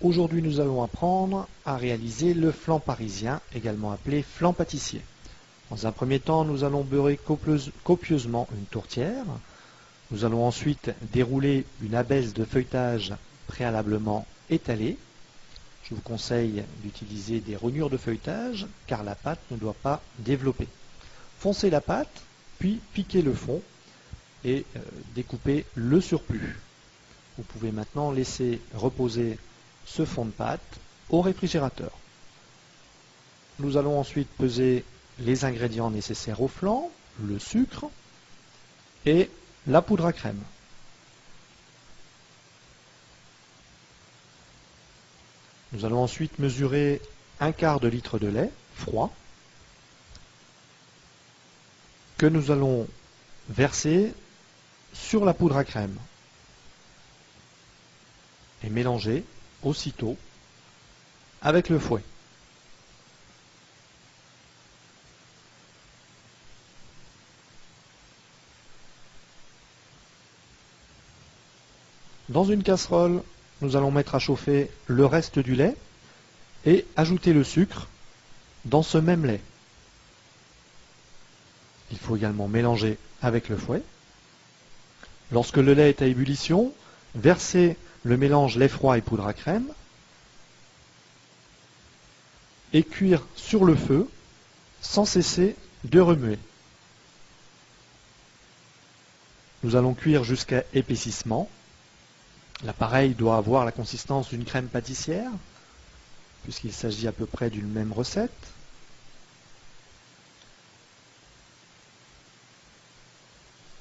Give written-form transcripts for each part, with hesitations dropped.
Aujourd'hui, nous allons apprendre à réaliser le flan parisien, également appelé flan pâtissier. Dans un premier temps, nous allons beurrer copieusement une tourtière. Nous allons ensuite dérouler une abaisse de feuilletage préalablement étalée. Je vous conseille d'utiliser des rognures de feuilletage car la pâte ne doit pas développer. Foncez la pâte, puis piquez le fond et découpez le surplus. Vous pouvez maintenant laisser reposer ce fond de pâte au réfrigérateur. Nous allons ensuite peser les ingrédients nécessaires au flan, le sucre et la poudre à crème. Nous allons ensuite mesurer un quart de litre de lait froid que nous allons verser sur la poudre à crème et mélanger aussitôt avec le fouet. Dans une casserole, nous allons mettre à chauffer le reste du lait et ajouter le sucre dans ce même lait. Il faut également mélanger avec le fouet. Lorsque le lait est à ébullition, versez le mélange lait froid et poudre à crème et cuire sur le feu sans cesser de remuer. Nous allons cuire jusqu'à épaississement. L'appareil doit avoir la consistance d'une crème pâtissière, puisqu'il s'agit à peu près d'une même recette.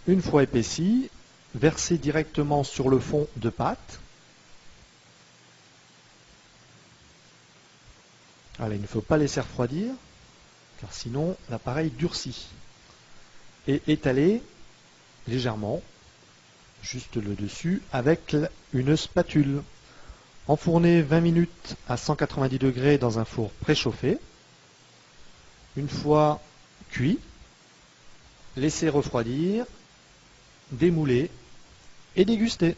Une fois épaissi, versez directement sur le fond de pâte. Alors, il ne faut pas laisser refroidir, car sinon l'appareil durcit. Et étaler légèrement, juste le dessus, avec une spatule. Enfourner 20 minutes à 190 degrés dans un four préchauffé. Une fois cuit, laissez refroidir, démouler et déguster.